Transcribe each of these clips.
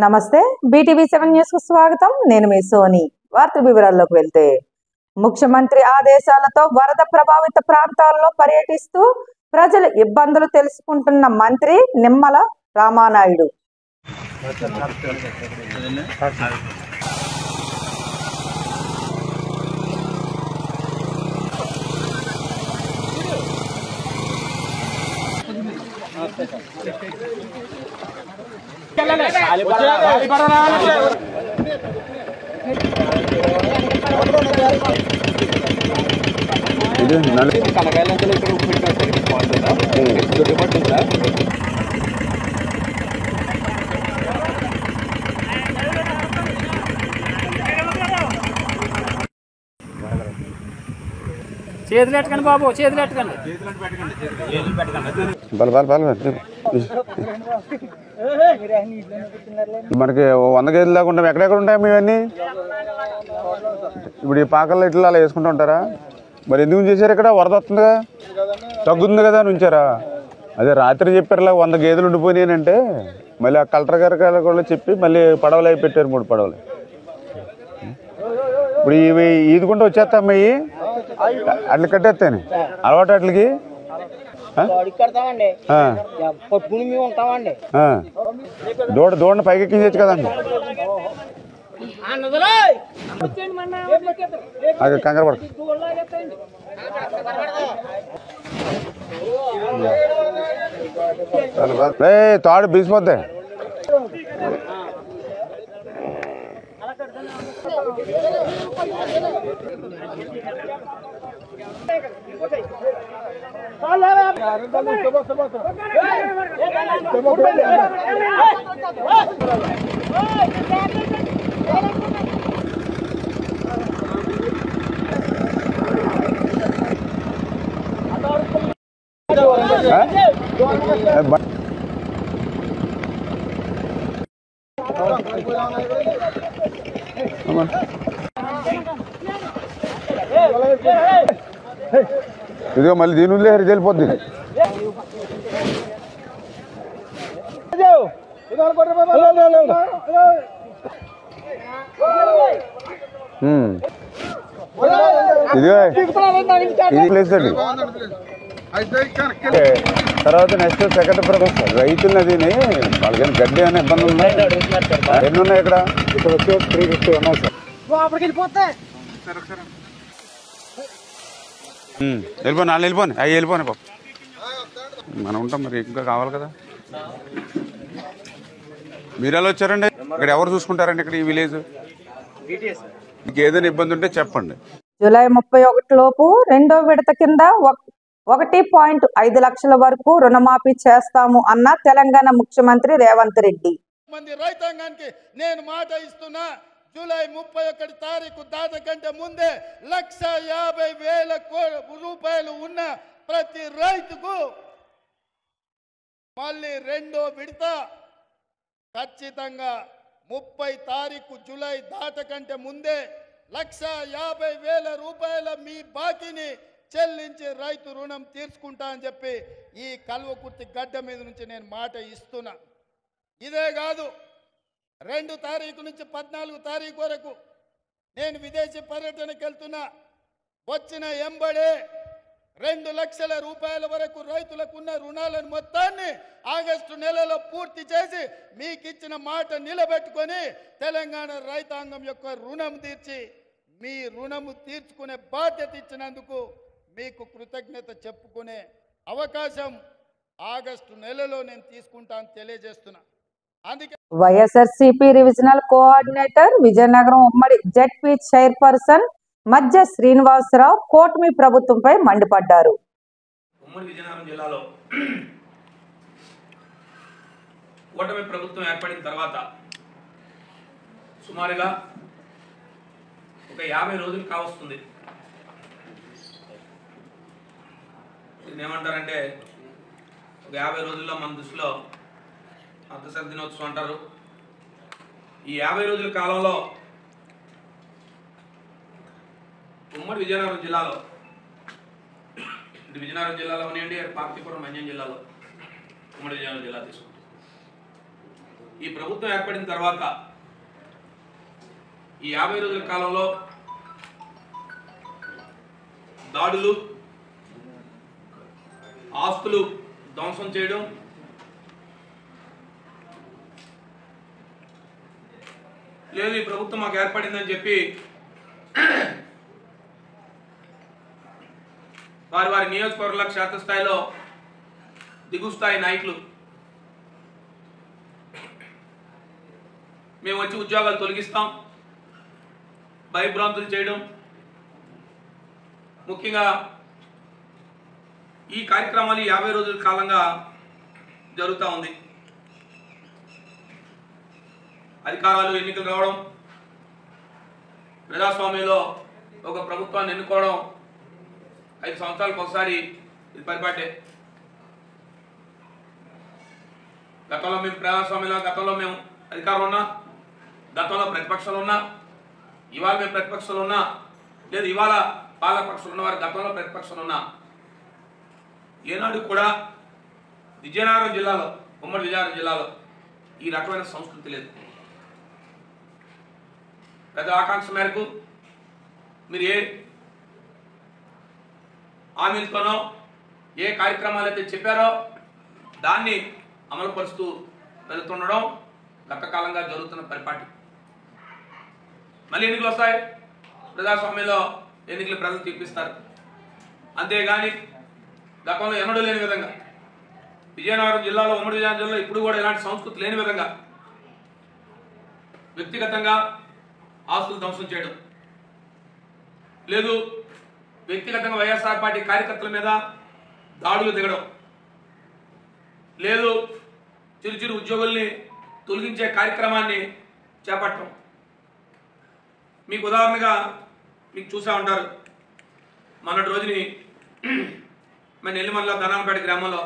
నమస్తే BTV7 news కు స్వాగతం నేను మీ సోని వార్త వివరాల్లోకి వెళ్తే ముఖ్యమంత్రి ఆదేశాలతో వరద ప్రభావిత ప్రాంతాల్లో పర్యటిస్తూ ప్రజల ఇబ్బందులు తెలుసుకుంటున్న మంత్రి నిమ్మల రామానాయుడు చేతులెట్టకండి బాబు, చేతులెట్టకండి. మనకి 100 కేజీలు దాకా ఉంటాం. ఎక్కడెక్కడ ఉంటాయి ఇవన్నీ? ఇప్పుడు ఈ పాకల్లో ఇట్లా అలా వేసుకుంటూ ఉంటారా? మరి ఎందుకు చేశారు? ఇక్కడ వరద వస్తుందిగా, తగ్గుతుంది కదా అని ఉంచారా? అదే రాత్రి చెప్పారు ఇలా 100 గేదెలు ఉండిపోయినాయంటే మళ్ళీ ఆ కలెక్టర్ గారు కూడా చెప్పి మళ్ళీ పడవలు అవి పెట్టారు, 3 పడవలు. ఇప్పుడు ఇవి ఈదుకుంటూ వచ్చేస్తాం. అవి అట్లా కట్టేస్తాను అలవాటు అట్లకి దూడని పైకి ఎక్కించచ్చు కదండి. అది కంగారు పడ తాడు బీసిపోద్ది. ఇదిగో మళ్ళీ దీని ఉందే వెళ్ళిపోద్ది. ఇదిగో ఇది ప్లేస్ అండి. తర్వాత నెక్స్ట్ సెకండ్ ప్రొఫెస్ రైతులు అదిని వాళ్ళకి గడ్డి అనే ఇబ్బంది ఉన్నాయి. ఎన్ని ఉన్నాయి ఇక్కడ? ఇక్కడ వచ్చి 350 ఉన్నాయి సార్. వెళ్ళిపోయి నాలుగు వెళ్ళిపోయి అవి వెళ్ళిపోయి పాప మనం ఉంటాం. మరి ఇంకా కావాలి కదా. మీరు ఎలా వచ్చారండి? ఇక్కడ ఎవరు చూసుకుంటారండి ఇక్కడ ఈ విలేజ్? మీకు ఏదైనా ఇబ్బంది ఉంటే చెప్పండి. జూలై 31 లోపు రెండో విడత కింద 1.5 లక్షల వరకు రుణమాఫీ చేస్తాము అన్న తెలంగాణ ముఖ్యమంత్రి రేవంత్ రెడ్డి. రైతాంగానికి నేను మాట ఇస్తున్నా, జూలై 31 తారీఖు దాట కంటే ముందే 1,50,000 రూపాయలు ఉన్న ప్రతి రైతుకు మళ్ళీ రెండో విడత ఖచ్చితంగా 30 తారీఖు జూలై దాట కంటే ముందే 1,50,000 రూపాయల మీ బాకీని చెల్లించి రైతు రుణం తీర్చుకుంటా అని చెప్పి ఈ కల్వకుర్తి గడ్డ మీద నుంచి నేను మాట ఇస్తున్నా. ఇదే కాదు, 2 తారీఖు నుంచి 14 తారీఖు వరకు నేను విదేశీ పర్యటనకు వెళ్తున్నా. వచ్చిన ఎంబడే 2 లక్షల రూపాయల వరకు రైతులకున్న రుణాలను మొత్తాన్ని ఆగస్టు నెలలో పూర్తి చేసి మీకు ఇచ్చిన మాట నిలబెట్టుకొని తెలంగాణ రైతాంగం యొక్క రుణం తీర్చి మీ రుణము తీర్చుకునే బాధ్యత ఇచ్చినందుకు మీకు కృతజ్ఞత చెప్పుకునే అవకాశం ఆగస్టు నెలలో నేను తీసుకుంటాను తెలియజేస్తున్నా. అందుకే వైఎస్ఆర్సీపీ రివిజనల్ కోఆర్డినేటర్ విజయనగరం ఉమ్మడి జెడ్పీ చైర్పర్సన్ మధ్య శ్రీనివాసరావు కూటమి ప్రభుత్వంపై మండిపడ్డారు. ఉమ్మడి విజయనగరం జిల్లాలో కూటమి ప్రభుత్వం ఏర్పడిన తర్వాత సుమారుగా ఒక 50 రోజులు కావస్తుంది. దీన్ని ఏమంటారంటే ఒక 50 రోజుల్లో మన దృష్టిలో అంతర్జాతీయ దినోత్సవం అంటారు. ఈ 50 రోజుల కాలంలో ఉమ్మడి విజయనగరం జిల్లాలో విజయనగరం జిల్లాలో ఉన్నాయండి, పార్తీపురం మంజం జిల్లాలో ఉమ్మడి విజయనగరం జిల్లా తీసుకుంటాం. ఈ ప్రభుత్వం ఏర్పడిన తర్వాత ఈ 50 రోజుల కాలంలో దాడులు, ఆస్తులు ధ్వంసం చేయడం, లేదు ఈ ప్రభుత్వం మాకు ఏర్పడిందని చెప్పి వారి వారి నియోజకవర్గాల క్షేత్రస్థాయిలో దిగువ స్థాయి నాయకులు మేము వచ్చి ఉద్యోగాలు తొలగిస్తాం, భయభ్రాంతులు చేయడం, ముఖ్యంగా ఈ కార్యక్రమాలు 50 రోజుల కాలంగా జరుగుతూ ఉంది. అధికారాలు, ఎన్నికలు రావడం, ప్రజాస్వామ్యంలో ఒక ప్రభుత్వాన్ని ఎన్నుకోవడం 5 సంవత్సరాలకు ఒకసారి ఇది పరిపాటే. గతంలో మేము ప్రజాస్వామ్యంలో గతంలో మేము అధికారంలో ఉన్నా, గతంలో ప్రతిపక్షాలు ఉన్నా, ఇవాళ మేము ప్రతిపక్షాలు ఉన్నా, లేదు ఇవాళ పాలకపక్షాలు ఉన్నవారు గతంలో ప్రతిపక్షాలు ఉన్నా, ఏనాడు కూడా విజయనగరం జిల్లాలో, ఉమ్మడి విజయనగరం జిల్లాలో ఈ రకమైన సంస్కృతి లేదు. ప్రజల ఆకాంక్ష మేరకు మీరు ఏ హామీలతోనో ఏ కార్యక్రమాలు అయితే చెప్పారో దాన్ని అమలుపరుస్తూ వెళుతుండడం గత కాలంగా జరుగుతున్న పరిపాటి. మళ్ళీ ఎన్నికలు వస్తాయి, ప్రజాస్వామ్యంలో ఎన్నికలు ప్రజలు తీర్పిస్తారు. అంతేగాని గతంలో ఎన్నడూ లేని విధంగా విజయనగరం జిల్లాలో, ఉమ్మడి విజయనగరం జిల్లాలో ఇప్పుడు కూడా ఇలాంటి సంస్కృతి లేని విధంగా వ్యక్తిగతంగా ఆస్తులు ధ్వంసం చేయడం, లేదు వ్యక్తిగతంగా వైఎస్ఆర్ పార్టీ కార్యకర్తల మీద దాడులు దిగడం, లేదు చిరు చిరు ఉద్యోగుల్ని తొలగించే కార్యక్రమాన్ని చేపట్టడం. మీకు ఉదాహరణగా మీకు చూసా ఉంటారు, మొన్నటి రోజుని మన నెల్లిమల్ల ధనాలపేట గ్రామంలో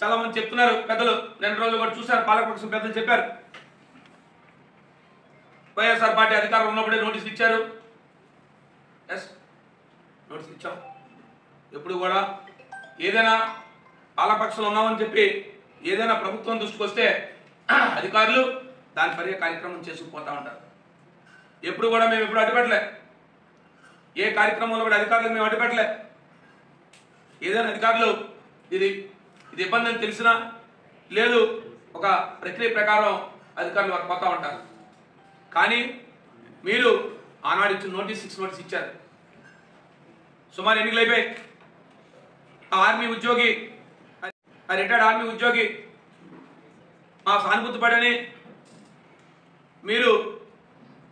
చాలా మంది చెప్తున్నారు పెద్దలు, 2 రోజులు కూడా చూశారు, పాలకపక్షం పెద్దలు చెప్పారు, వైఎస్ఆర్ పార్టీ అధికారం ఉన్నప్పుడే నోటీసులు ఇచ్చారు. ఎస్, నోటీసులు ఇచ్చాం. ఎప్పుడు కూడా ఏదైనా పాలకపక్షంలో ఉన్నామని చెప్పి ఏదైనా ప్రభుత్వం దృష్టికి వస్తే అధికారులు దాని పర్య కార్యక్రమం చేసుకుపోతూ ఉంటారు. ఎప్పుడు కూడా మేము ఎప్పుడు అడ్డుపెట్టలే, ఏ కార్యక్రమంలో కూడా అధికారులకు మేము అడ్డుపెట్టలే. ఏదైనా అధికారులు ఇది ఇబ్బంది అని తెలిసినా, లేదు ఒక ప్రక్రియ ప్రకారం అధికారులు వారు పోతూ ఉంటారు. కానీ మీరు ఆనాడు ఇచ్చిన నోటీస్ 6 నోటీస్ ఇచ్చారు. సుమారు ఎన్నికలు అయిపోయి ఆ ఆర్మీ ఉద్యోగి, ఆ రిటైర్డ్ ఆర్మీ ఉద్యోగి మా సానుభూతి పడని మీరు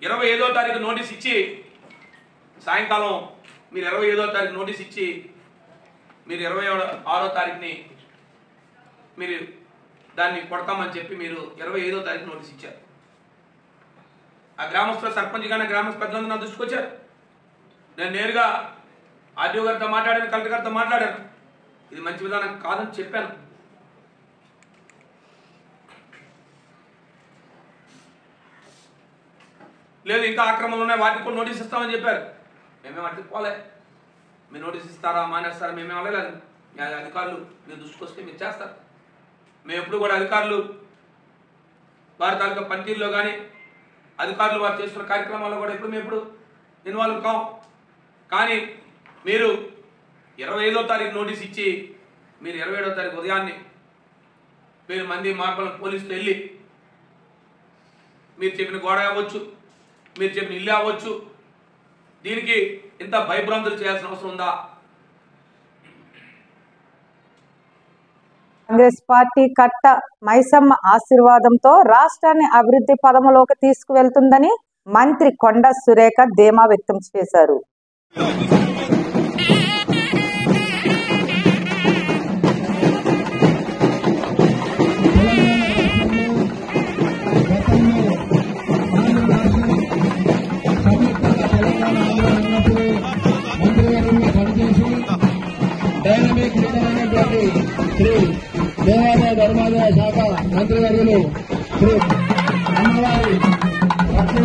25వ తారీఖు నోటీస్ ఇచ్చి, సాయంకాలం మీరు 25వ తారీఖు నోటీస్ ఇచ్చి మీరు 26వ తారీఖుని మీరు దాన్ని కొడతామని చెప్పి మీరు 25వ తారీఖు నోటీస్ ఇచ్చారు. ఆ గ్రామస్తుల సర్పంచ్ గానే గ్రామ పెద్దలందరూ నా దృష్టికి వచ్చారు. నేను నేరుగా ఆర్డీఓ గారితో మాట్లాడాను, కలెక్టర్ గారితో మాట్లాడాను. ఇది మంచి విధానం కాదని చెప్పాను. లేదు ఇంకా ఆక్రమణలు ఉన్నాయి, వాటికి కూడా నోటీస్ ఇస్తామని చెప్పారు. మేమేం వాటికి పోలే. మీరు నోటీస్ ఇస్తారా మానేస్తారా మేమేం అడగలేదు. అధికారులు మీరు దృష్టికి వస్తే మీరు చేస్తారు. మేము ఎప్పుడు కూడా అధికారులు వారి తాలూకా పనితీరులో కానీ అధికారులు వారు చేస్తున్న కార్యక్రమాల్లో కూడా మేము ఎప్పుడు ఇన్వాల్వ్ కాం. కానీ మీరు 25వ తారీఖు నోటీస్ ఇచ్చి మీరు 27వ తారీఖు ఉదయాన్నే మీరు మంది మార్పులను పోలీసుతో వెళ్ళి మీరు చెప్పిన గోడ అవ్వచ్చు, మీరు చెప్పిన ఇల్లు అవ్వచ్చు, దీనికి ఇంత భయభ్రాంతులు చేయాల్సిన అవసరం ఉందా? కాంగ్రెస్ పార్టీ కట్ట మైసమ్మ ఆశీర్వాదంతో రాష్ట్రాన్ని అభివృద్ధి పదములోకి తీసుకువెళ్తుందని మంత్రి కొండ సురేఖ ధీమా వ్యక్తం చేశారు. శ్రీ దేవాదాయ ధర్మాదాయ శాఖ మంత్రివర్యులు శ్రీ అమ్మవారి పక్షి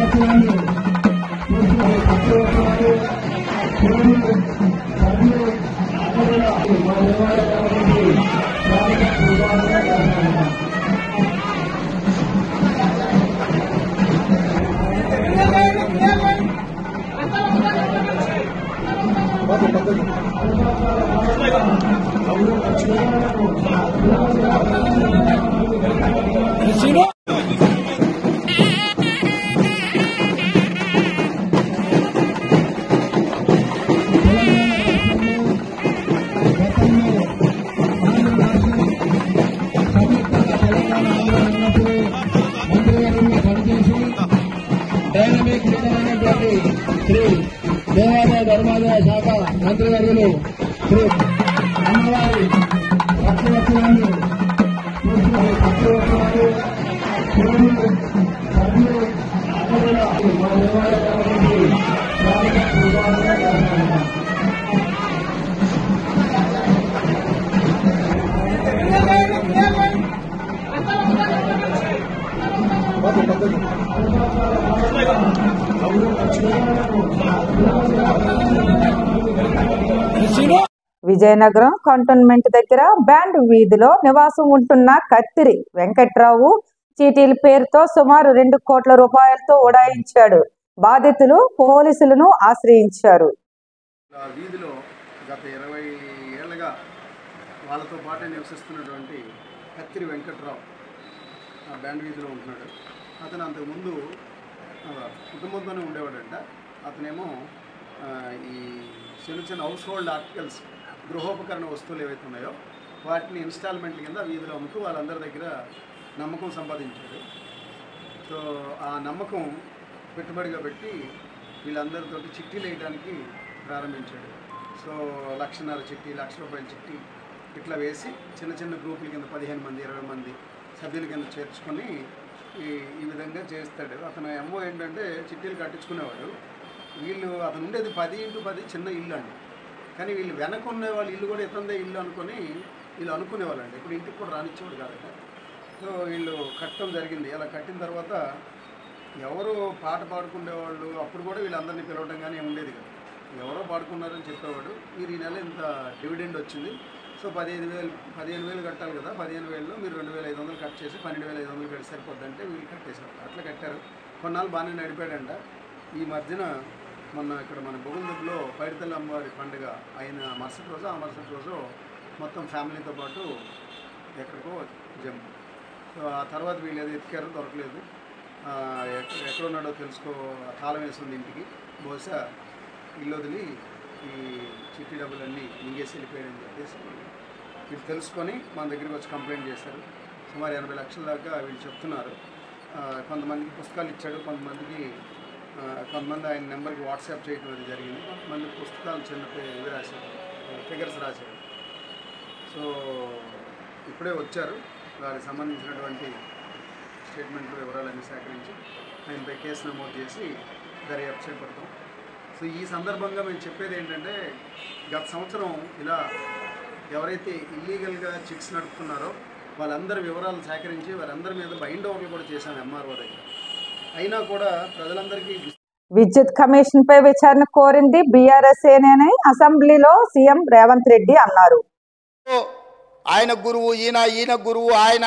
శ్రీ దేవాదాయ ధర్మాదాయ శాఖ మంత్రివర్యులు శ్రీ అమ్మవారి భక్తవత్సలాన్ని విజయనగరం కంటోన్మెంట్ దగ్గర బ్యాండ్ వీధిలో నివాసం ఉంటున్న కత్తిరి వెంకట్రావు చీటీల పేరుతో సుమారు 2 కోట్ల రూపాయలతో ఉడాయించాడు. బాధితులు పోలీసులను ఆశ్రయించారు. వీధిలో గత 20 ఏళ్లుగా వాళ్ళతో పాటే నివసిస్తున్నటువంటి కత్తిరి వెంకట్రావు బ్యాండ్ వీధిలో ఉంటున్నాడు. అతను అంతకుముందు కుటుంబంతోనే ఉండేవాడంట. అతనేమో ఈ చిన్న హౌస్ హోల్డ్ ఆర్టికల్స్, గృహోపకరణ వస్తువులు ఏవైతే ఉన్నాయో వాటిని ఇన్స్టాల్మెంట్ల కింద వీధిలో అమ్ముతూ వాళ్ళందరి దగ్గర నమ్మకం సంపాదించాడు. సో ఆ నమ్మకం పెట్టుబడిగా పెట్టి వీళ్ళందరితో చిట్టీలు వేయడానికి ప్రారంభించాడు. సో 1,50,000 చిట్టి, ₹1,00,000 చిట్టి ఇట్లా వేసి చిన్న చిన్న గ్రూపుల కింద 15 మంది 20 మంది సభ్యుల కింద చేర్చుకొని ఈ విధంగా చేస్తాడు. అతను ఏమో ఏంటంటే చిట్టీలు కట్టించుకునేవాడు. వీళ్ళు అతను ఉండేది 10x10 చిన్న ఇల్లు అండి. కానీ వీళ్ళు వెనక ఉండే వాళ్ళ ఇల్లు కూడా ఇతందే ఇల్లు అనుకొని వీళ్ళు అనుకునేవాళ్ళు అండి. ఇప్పుడు ఇంటికి కూడా రానిచ్చేవాడు కాదట. సో వీళ్ళు కట్టడం జరిగింది. అలా కట్టిన తర్వాత ఎవరు పాట పాడుకునేవాళ్ళు అప్పుడు కూడా వీళ్ళందరినీ పిలవడం కానీ ఉండేది కదా. ఎవరో పాడుకున్నారని చెప్పేవాడు. మీరు ఈ నెల ఇంత డివిడెండ్ వచ్చింది, సో 15,000 కట్టాలి కదా, 15,000లో మీరు 2,500 కట్ చేసి 12,500 కట్టి సరిపోద్దంటే వీళ్ళు కట్టేశారు. అట్లా కట్టారు. కొన్నాళ్ళు బాగానే నడిపాడంట. ఈ మధ్యన మొన్న ఇక్కడ మన బొగుందులో పైడితల్లి అమ్మవారి పండుగ అయిన మరుసటి రోజు, ఆ మరుసటి రోజు మొత్తం ఫ్యామిలీతో పాటు ఎక్కడికో జంప్. సో ఆ తర్వాత వీళ్ళు ఏదో ఎత్తికారో దొరకలేదు. ఎక్కడున్నాడో తెలుసుకో, తాళం వేసింది ఇంటికి. బహుశా ఇల్లు వదిలి ఈ చిట్టి డబ్బులన్నీ మింగేసి వెళ్ళిపోయాడని చెప్పేసి వీళ్ళు తెలుసుకొని మన దగ్గరికి వచ్చి కంప్లైంట్ చేశారు. సుమారు 80 లక్షల దాకా వీళ్ళు చెప్తున్నారు. కొంతమందికి పుస్తకాలు ఇచ్చాడు, కొంతమంది ఆయన నెంబర్కి వాట్సాప్ చేయడం అది జరిగింది. కొంతమంది పుస్తకాలు చిన్న ఇవి రాశారు, ఫిగర్స్ రాశారు. సో ఇప్పుడే వచ్చారు. వారికి సంబంధించినటువంటి స్టేట్మెంట్లు వివరాలన్నీ సేకరించి ఆయనపై కేసు నమోదు చేసి దర్యాప్తు చేపడతాం. సో ఈ సందర్భంగా మేము చెప్పేది ఏంటంటే, గత సంవత్సరం ఇలా ఎవరైతే ఇల్లీగల్గా చిట్స్ నడుపుతున్నారో వాళ్ళందరి వివరాలు సేకరించి వారందరి మీద బైండ్ ఓవర్లు కూడా చేశాం ఎంఆర్ఓ దగ్గర. అయినా కూడా ప్రజలందరికీ విద్యుత్ కమిషన్ పై విచారణ కోరింది బీఆర్ఎస్ అని అసెంబ్లీలో సీఎం రేవంత్ రెడ్డి అన్నారు. ఆయన గురువు, ఈయన గురువు, ఆయన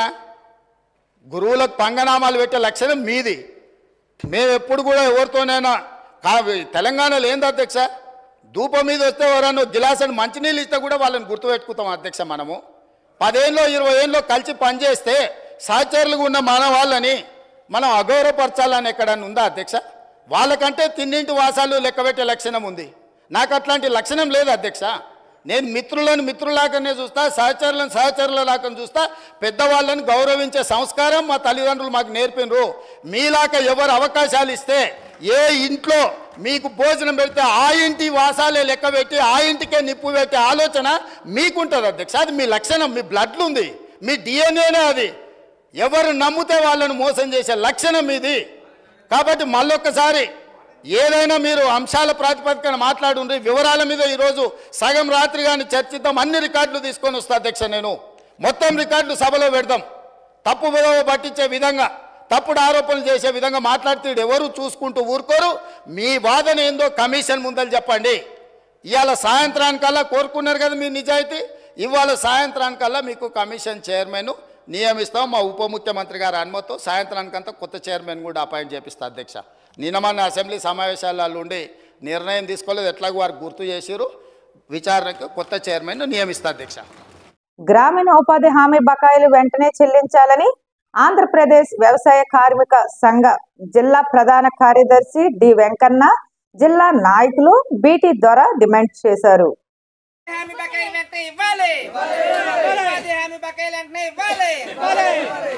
గురువులకు పంగనామాలు పెట్టే లక్షణం మీది. మేము ఎప్పుడు కూడా ఎవరితోనైనా తెలంగాణలో ఏంది అధ్యక్ష, ధూపం మీద వస్తే ఎవరన్నా గిలాసని మంచినీళ్ళు ఇస్తే కూడా వాళ్ళని గుర్తుపెట్టుకుంటాం అధ్యక్ష. మనము 10 ఏళ్ళలో 20 ఏళ్ళలో కలిసి పనిచేస్తే సహచరులుగా ఉన్న మన వాళ్ళని మనం అగౌరవపరచాలని ఎక్కడన్నా ఉందా అధ్యక్ష? వాళ్ళకంటే తిన్నింటి వాసాలు లెక్కబెట్టే లక్షణం ఉంది. నాకు అట్లాంటి లక్షణం లేదు అధ్యక్ష. నేను మిత్రులను మిత్రులాగానే చూస్తా, సహచరులను సహచరులలాగా చూస్తా. పెద్దవాళ్ళని గౌరవించే సంస్కారం మా తల్లిదండ్రులు మాకు నేర్పినరు. మీలాగా ఎవరు అవకాశాలు ఇస్తే ఏ ఇంట్లో మీకు భోజనం పెడితే ఆ ఇంటి వాసాలే లెక్క పెట్టి ఆ ఇంటికే నిప్పు పెట్టే ఆలోచన మీకుంటుంది అధ్యక్ష. అది మీ లక్షణం, మీ బ్లడ్లు ఉంది, మీ డిఎన్ఏనే అది. ఎవరు నమ్మితే వాళ్ళను మోసం చేసే లక్షణం ఇది. కాబట్టి మళ్ళొక్కసారి ఏదైనా మీరు అంశాల ప్రాతిపదికన మాట్లాడుండ్రి. వివరాల మీద ఈరోజు సగం రాత్రి కానీ చర్చిద్దాం. అన్ని రికార్డులు తీసుకొని వస్తా అధ్యక్ష. నేను మొత్తం రికార్డులు సభలో పెడదాం. తప్పు విలువ పట్టించే విధంగా, తప్పుడు ఆరోపణలు చేసే విధంగా మాట్లాడితే ఎవరు చూసుకుంటూ ఊరుకోరు. మీ వాదన ఏందో కమిషన్ ముందలు చెప్పండి. ఇవాళ సాయంత్రానికల్లా కోరుకున్నారు కదా మీరు నిజాయితీ. ఇవాళ సాయంత్రానికల్లా మీకు కమిషన్ చైర్మన్ నియమిస్తాం. మా ఉప ముఖ్యమంత్రి గారి అనుమతితో సాయంత్రానికంతా కొత్త చైర్మన్ కూడా అపాయింట్ చేపిస్తా అధ్యక్ష. నిన్న మన అసెంబ్లీ సమావేశాలలో ఉండి నిర్ణయం తీసుకోలేదు, ఎట్లాగో వారు గుర్తు చేసిరు. విచారణకు కొత్త చైర్మన్ నియమిస్తా అధ్యక్ష. గ్రామీణ ఉపాధి హామీ బకాయిలు వెంటనే చెల్లించాలని ఆంధ్రప్రదేశ్ వ్యవసాయ కార్మిక సంఘ జిల్లా ప్రధాన కార్యదర్శి డి వెంకన్న, జిల్లా నాయకులు బీటీ ద్వారా డిమాండ్ చేశారు. హామీ బకాయిలు వెంటనే ఇవ్వాలి. ఉపాధి హామీ బకాయిలు వెంటనే ఇవ్వాలి.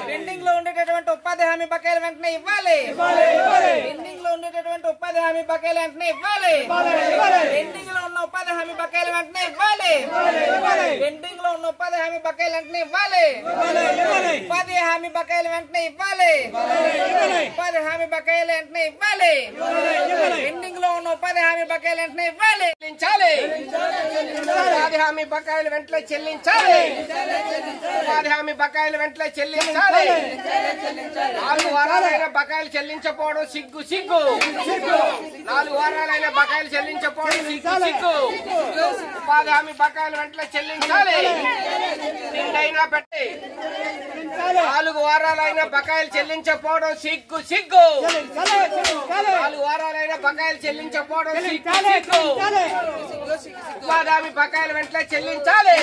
పెండింగ్ లో ఉండేటటువంటి ఉపాధి హామీ బకాయిలు వెంటనే ఇవ్వాలి. పెండింగ్ లో ఉండేటటువంటి ఉపాధి హామీ బకాయిలు వెంటనే ఇవ్వాలి. పెండింగ్ లో ఉన్న ఉపాధి హామీ బకాయిలు వెంటనే ఇవ్వాలి. పెండింగ్ లో ఉన్న ఉపాధి హామీ బకాయిలు వెంటనే ఇవ్వాలి. ఉపాధి హామీ బకాయిలు వెంటనే ఇవ్వాలి. ఉపాధి హామీ బకాయిలు వెంటనే ఇవ్వాలి. పెండింగ్ లో ఉన్న ఉపాధి హామీ బకాయిలు వెంటనే ఇవ్వాలి. ఉపాధి హామీ బకాయిలు వెంటనే చెల్లించాలి. ఉపాధి హామీ బకాయిలు వెంటనే చెల్లించాలి. 4 వారాలైన బకాయిలు చెల్లించకపోవడం సిగ్గు సిగ్గు. 4 వారాలైన బకాయిలు చెల్లించకపోవడం సిగ్గు సిగ్గు. ఉపాధి హామీ బకాయిలు వెంటనే చెల్లించాలి. నిండైనా పెట్టి 4 వారాలైన బకాయిలు చెల్లించకపోవడం సిగ్గు సిగ్గు. 4 వారాలైన బకాయిలు చెల్లించకపోవడం సిగ్గు సిగ్గు. ఉపాధి హామీ బకాయిలు వెంటనే చెల్లించాలి.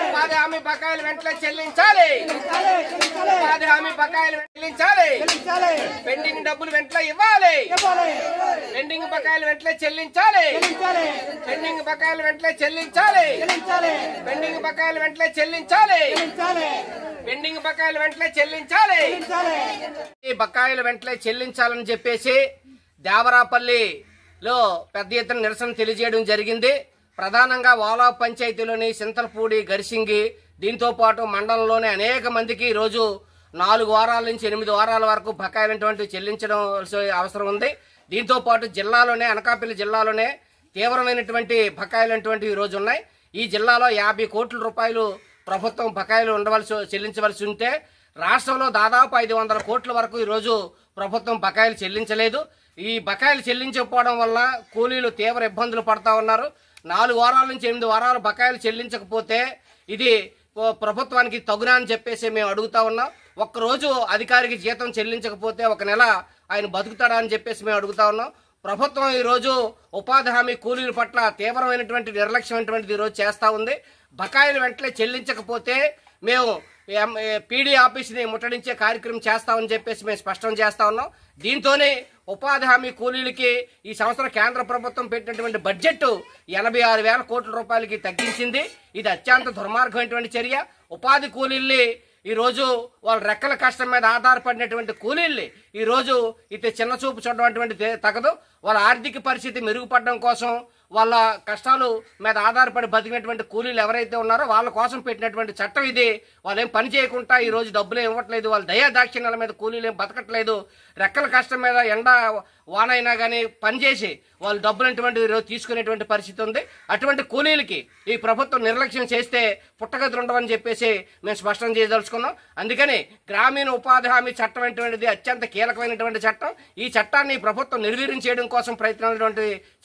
ఉపాధి హామీ బకాయిలు వెంటనే చెల్లించాలి. ఉపాధి హామీ బకాయిలు చెల్లించాలి. పెండింగ్ డబ్బులు వెంటనే ఇవ్వాలి. పెండింగ్ బకాయిలు వెంటనే చెల్లించాలి. పెండింగ్ బకాయిలు వెంటనే చెల్లించాలి. పెండింగ్ బకాయిలు వెంటనే చెల్లించాలి. పెండింగ్ బకాయిలు వెంటనే చెల్లించాలి. ఈ బకాయిలు వెంటనే చెల్లించాలని చెప్పేసి దేవరాపల్లిలో పెద్ద ఎత్తున నిరసన తెలియజేయడం జరిగింది. ప్రధానంగా వాలా పంచాయతీలోని సింతలపూడి, గరిసింగి, దీంతో పాటు మండలంలోని అనేక మందికి ఈరోజు 4 వారాల నుంచి 8 వారాల వరకు బకాయిలటువంటి చెల్లించడం అవసరం ఉంది. దీంతో పాటు జిల్లాలోనే, అనకాపల్లి జిల్లాలోనే తీవ్రమైనటువంటి బకాయిలటువంటి ఈరోజు ఉన్నాయి. ఈ జిల్లాలో 50 కోట్ల రూపాయలు ప్రభుత్వం బకాయిలు చెల్లించవలసి ఉంటే రాష్ట్రంలో దాదాపు 500 కోట్ల వరకు ఈరోజు ప్రభుత్వం బకాయిలు చెల్లించలేదు. ఈ బకాయిలు చెల్లించకపోవడం వల్ల కూలీలు తీవ్ర ఇబ్బందులు పడతా ఉన్నారు. 4 వారాల నుంచి 8 వారాలు బకాయిలు చెల్లించకపోతే ఇది ప్రభుత్వానికి తగునా అని చెప్పేసి మేము అడుగుతా ఉన్నాం. ఒక్కరోజు అధికారికి జీతం చెల్లించకపోతే 1 నెల ఆయన బతుకుతాడా అని చెప్పేసి మేము అడుగుతా ఉన్నాం. ప్రభుత్వం ఈరోజు ఉపాధి హామీ కూలీల పట్ల తీవ్రమైనటువంటి నిర్లక్ష్యమైనటువంటిది ఈరోజు చేస్తూ ఉంది. బకాయిలు వెంటనే చెల్లించకపోతే మేము పీడీ ఆఫీస్ని ముట్టడించే కార్యక్రమం చేస్తామని చెప్పేసి మేము స్పష్టం చేస్తా ఉన్నాం. దీంతోనే ఉపాధి హామీ కూలీలకి ఈ సంవత్సరం కేంద్ర ప్రభుత్వం పెట్టినటువంటి బడ్జెట్ 86,000 కోట్ల రూపాయలకి తగ్గించింది. ఇది అత్యంత దుర్మార్గమైనటువంటి చర్య. ఉపాధి కూలీల్ని ఈరోజు వాళ్ళ రెక్కల కష్టం మీద ఆధారపడినటువంటి కూలీల్ని ఈరోజు ఇది చిన్న చూపు చూడటటువంటిది తగదు. వాళ్ళ ఆర్థిక పరిస్థితి మెరుగుపడడం కోసం, వాళ్ళ కష్టాలు మీద ఆధారపడి బతికినటువంటి కూలీలు ఎవరైతే ఉన్నారో వాళ్ళ కోసం పెట్టినటువంటి చట్టం ఇది. వాళ్ళు ఏం పని చేయకుండా ఈరోజు డబ్బులు ఇవ్వట్లేదు. వాళ్ళ దయా దాక్షిణ్యాల మీద కూలీలు ఏం బతకట్లేదు. రెక్కల కష్టం మీద ఎండ వానైనా కానీ పనిచేసి వాళ్ళు డబ్బులు ఈరోజు తీసుకునేటువంటి పరిస్థితి ఉంది. అటువంటి కూలీలకి ఈ ప్రభుత్వం నిర్లక్ష్యం చేస్తే పుట్టగతులు ఉండవని చెప్పేసి మేము స్పష్టం చేయదలుచుకున్నాం. అందుకని గ్రామీణ ఉపాధి హామీ చట్టం అనేటువంటిది అత్యంత కీలకమైనటువంటి చట్టం. ఈ చట్టాన్ని ప్రభుత్వం నిర్వీర్యం చేయడం కోసం ప్రయత్నాలు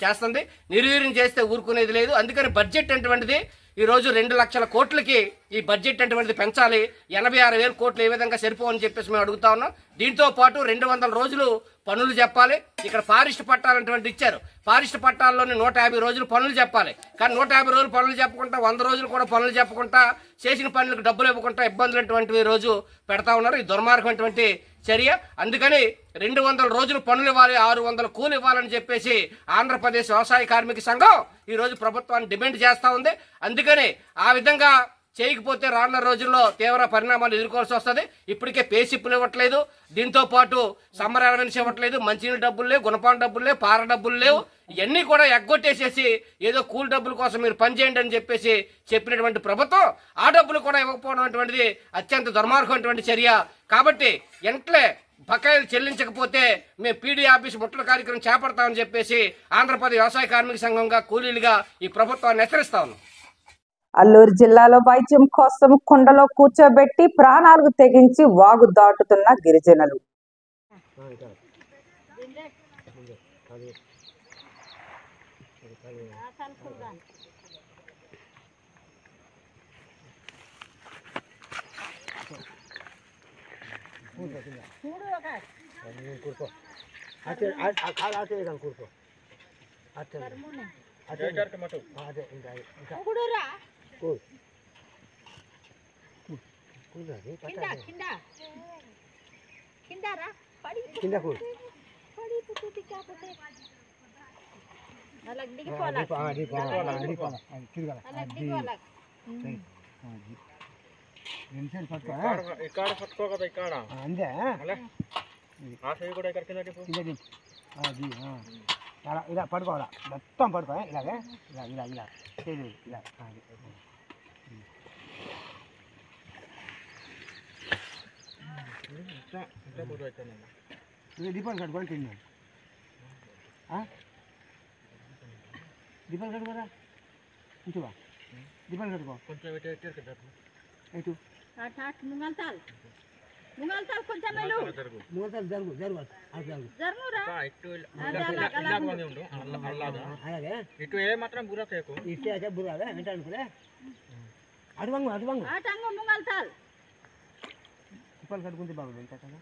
చేస్తుంది. నిర్వీర్యం చేస్తే ఊరుకునేది లేదు. అందుకని బడ్జెట్ అటువంటిది ఈరోజు 2 లక్షల కోట్లకి ఈ బడ్జెట్ అటువంటిది పెంచాలి. 86,000 కోట్లు ఏ విధంగా సరిపోవని చెప్పేసి మేము అడుగుతా ఉన్నాం. దీంతో పాటు 200 రోజులు పనులు చెప్పాలి. ఇక్కడ ఫారెస్ట్ పట్టాలు అటువంటి ఇచ్చారు. ఫారెస్ట్ పట్టాల్లోని 150 రోజులు పనులు చెప్పాలి. కానీ 150 రోజులు పనులు చెప్పకుండా 100 రోజులు కూడా పనులు చెప్పకుండా చేసిన పనులకు డబ్బులు ఇవ్వకుండా ఇబ్బందులు అటువంటివి రోజు పెడతా ఉన్నారు. ఈ దుర్మార్గమైనటువంటి చర్య. అందుకని 200 రోజులు పనులు ఇవ్వాలి, 600 కూలి ఇవ్వాలని చెప్పేసి ఆంధ్రప్రదేశ్ వ్యవసాయ కార్మిక సంఘం ఈ రోజు ప్రభుత్వాన్ని డిమాండ్ చేస్తా ఉంది. అందుకని ఆ విధంగా చేయకపోతే రానున్న రోజుల్లో తీవ్ర పరిణామాలు ఎదుర్కోవాల్సి వస్తుంది. ఇప్పటికే పేసిప్పులు ఇవ్వట్లేదు. దీంతో పాటు సమ్మర్ అలవెన్స్ ఇవ్వట్లేదు. మంచినీళ్ళ డబ్బులు లేవు, గుణపాన డబ్బులు లేవు, పార డబ్బులు లేవు. ఇవన్నీ కూడా ఎగ్గొట్టేసేసి ఏదో కూలి డబ్బుల కోసం మీరు పనిచేయండి అని చెప్పేసి చెప్పినటువంటి ప్రభుత్వం ఆ డబ్బులు కూడా ఇవ్వకపోవడం అటువంటిది అత్యంత దుర్మార్గమైనటువంటి చర్య. కాబట్టి వెంటనే బకాయిలు చెల్లించకపోతే మేము పీడీ ఆఫీస్ ముట్టల కార్యక్రమం చేపడతామని చెప్పేసి ఆంధ్రప్రదేశ్ వ్యవసాయ కార్మిక సంఘంగా కూలీలుగా ఈ ప్రభుత్వాన్ని హెచ్చరిస్తా ఉన్నాం. అల్లూరు జిల్లాలో వైద్యం కోసం కుండలో కూర్చోబెట్టి ప్రాణాలకు తెగించి వాగు దాటుతున్న గిరిజనులు. ఇక్కడ పట్టుకో కదా ఇక్కడ అంతే ఆ సైడ్ కూడా ఇక్కడ కింద అది ఇలా పడుకోవాలా మొత్తం పడుకో ఇలాగే ఇలా ఇలా ఇలా ఇలా దీపాలు కట్టుకొని తిన్నాను దీపాలు కట్టుకోరా ఇంచువా దీపాలు కట్టుకో కొంచెం ఎటు ముంగల్తాల్ కొంచెం ముంగల్తాల్ జరుగు జరుగు అలాగే ఇటు ఏ మాత్రం బుర్ర తేకు ఇటు అయితే బుర్ర వెంట అనుకునే అడువంగు అడువంగు ముంగల్తాల్ దీపాలు కట్టుకుంటే బాగుంది ఎంత కదా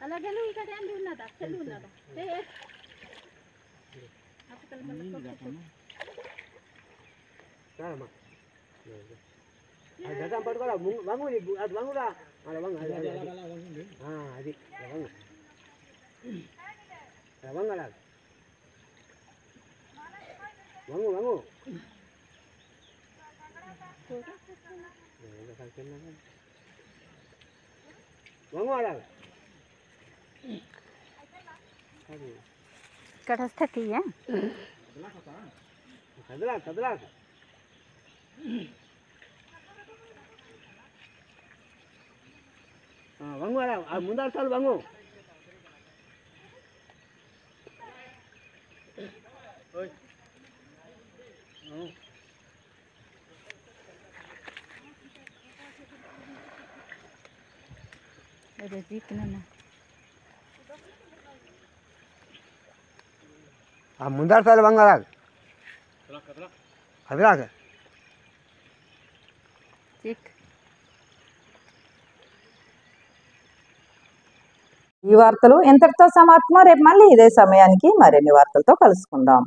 అలాగే ఇక్కడ ఏంటి ఉన్నదా చెల్లి ఉన్నదా గతం పట్టుకోరా వంగు అది వంగురా వంగు అది వంగలా వంగు వంగు వంగు అలా ఇక్కడ వస్తే తీయ కదలా కదలా వంగు అలా ముందర చాలు వంగు అదే జీతున్నా ముందర చాలు వంగు అలా కదలాక ఈ వార్తలు ఇంతటితో సమాప్తం. రేపు మళ్ళీ ఇదే సమయానికి మరిన్ని వార్తలతో కలుసుకుందాం.